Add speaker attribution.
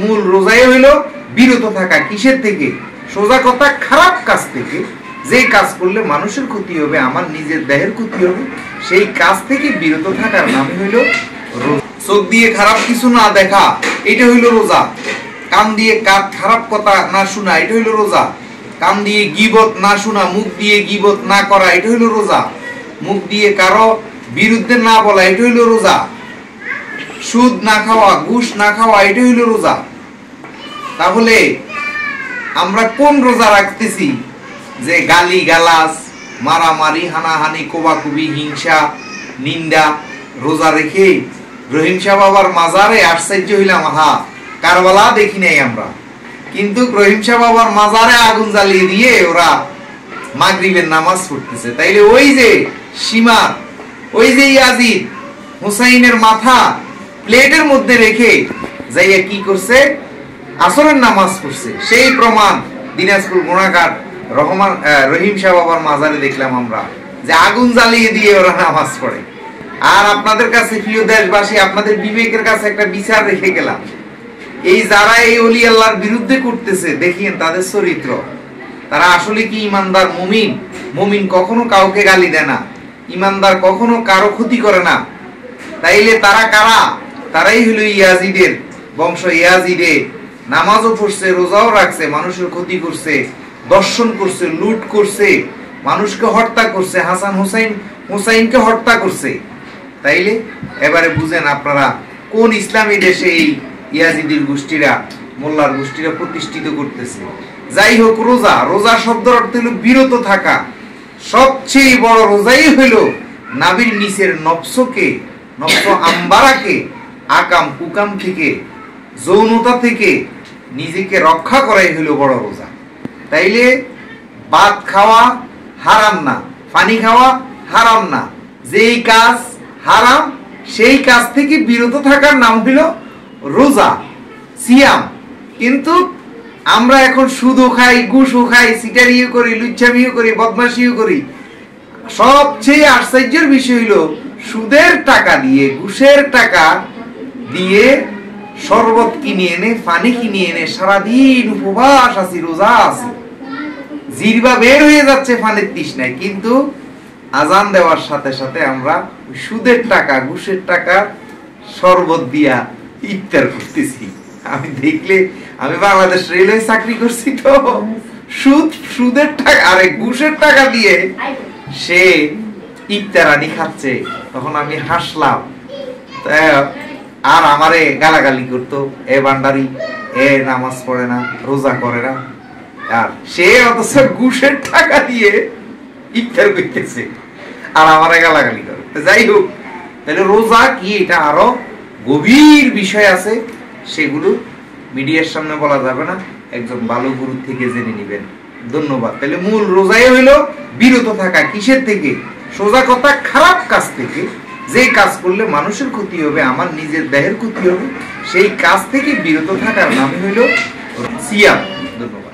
Speaker 1: মূল রোজাই হইল বিরত থাকা কিসের থেকে? সোজা কথা, খারাপ কাজ থেকে। যে কাজ করলে মানুষের ক্ষতি হবে, আমার নিজের দেহের ক্ষতি হবে, সেই কাজ থেকে বিরত থাকার নামই হইল রোজা। চোখ দিয়ে খারাপ কিছু না দেখা, এটা হইল রোজা। কান দিয়ে খারাপ কথা না শোনা, এটা হইল রোজা। কান দিয়ে গীবত না শোনা, মুখ দিয়ে গীবত না করা, এটা হইল রোজা। মুখ দিয়ে কারো বিরুদ্ধে না বলা, এটা হইল রোজা। সুদ না খাওয়া, ঘুষ না খাওয়া, এটা হইল রোজা। তাহলে আমরা কোন রোজা রাখতেছি? যে গালি গালাজ, মারামারি, হানাহানি, কোবাকুবি, হিংসা, নিন্দা রোজা রেখে রহিম শাহ বাবার মাজারে আশ্চর্য হইলাম, হা কারবালা দেখি নাই আমরা, কিন্তু রহিম শাহ বাবার মাজারে আগুন জ্বালিয়ে দিয়ে ওরা মাগরিবের নামাজ পড়তেছে। তাইলে ওই যে সীমা, ওই যে ইয়াজিদ হুসাইনের মাথা প্লেটের মধ্যে রেখে যাইয়া কি করছে? আসরের নামাজ পড়ছে। সেই প্রমাণ দিনাজপুর গুণাঘাট রহিম শাহ বাবার মাজারে দেখলাম আমরা, যে আগুন জ্বালিয়ে দিয়ে ওরা নামাজ পড়ে। আর আপনাদের কাছে প্রিয় দেশবাসী, আপনাদের বিবেকের কাছে একটা বিচার রেখে গেলাম, এই যারা এই ওলি আল্লাহর বিরুদ্ধে করতেছে, দেখিয়েন তাদের চরিত্র। তারা আসলে কি ইমানদার মুমিন? মুমিন কখনো কাউকে গালি দেয় না, ইমানদার কখনো কারো ক্ষতি করে না। তাইলে তারা কারা? তারাই হলো ইয়াজিদের বংশ। ইয়াজিদে নামাজও পড়ছে, রোজাও রাখছে, মানুষের ক্ষতি করছে, দর্শন করছে, লুট করছে, মানুষকে হত্যা করছে, হাসান হুসাইনকে হত্যা করছে। তাইলে এবারে বুঝেন আপনারা কোন ইসলামী দেশে এই ইয়াজিদের গোষ্ঠীরা, মোল্লার গোষ্ঠীরা প্রতিষ্ঠিত করতেছে। যাই হোক, রোজা, রোজা শব্দের অর্থ হলো বিরত থাকা। সবচেয়ে বড় রোজাই হইল নাভির নিচের নফসকে, নফস আম্বারাকে আকাম কুকাম থেকে, যৌনতা থেকে নিজেকে রক্ষা করাই হইল বড় রোজা। তাইলে ভাত খাওয়া হারাম না, পানি খাওয়া হারাম না, যেই কাজ হারাম সেই কাজ থেকে বিরত থাকার নাম হইল রোজা, সিয়াম। কিন্তু আমরা এখন সুদও খাই, ঘুষও খাই, সিটারিও করি, লুচ্ছামিও করি, বদমাশিও করি। সবচেয়ে আশ্চর্যের বিষয় হইল সুদের টাকা দিয়ে, ঘুষের টাকা দিয়ে শরবত কিনে এনে, পানি কিনে এনে সারাদিন উপবাস আছি, রোজা আছি, জিরবা বের হয়ে যাচ্ছে পানির তৃষ্ণায়, কিন্তু আজান দেওয়ার সাথে সাথে আমরা সুদের টাকা, ঘুষের টাকা শরবত দিয়া ইফতার করতেছি। আমি দেখলে, আমি বাংলাদেশ রেলওয়ে চাকরি করছি, তো সুদের টাকা আরে ঘুষের টাকা দিয়ে সে ইফতার আনি খাচ্ছে, তখন আমি হাসলাম। আর আমারে গালাগালি করতো, এ ভান্ডারি, এ নামাজ পড়ে না, রোজা করে না। আর সে অথচ ঘুষের টাকা দিয়ে ইফতার করতেছে আর আমারে গালাগালি করে। যাই হোক, তাহলে রোজা কি, এটা আরো গভীর বিষয় আছে, সেগুলো মিডিয়ার সামনে বলা যাবে না, একজন ভালো গুরু থেকে জেনে নেবেন। ধন্যবাদ। তাহলে মূল রোজাই হইল বিরত থাকা কিসের থেকে? সোজা কথা, খারাপ কাজ থেকে। যে কাজ করলে মানুষের ক্ষতি হবে, আমার নিজের দেহের ক্ষতি হবে, সেই কাজ থেকে বিরত থাকার নামই হইল সিয়াম। ধন্যবাদ।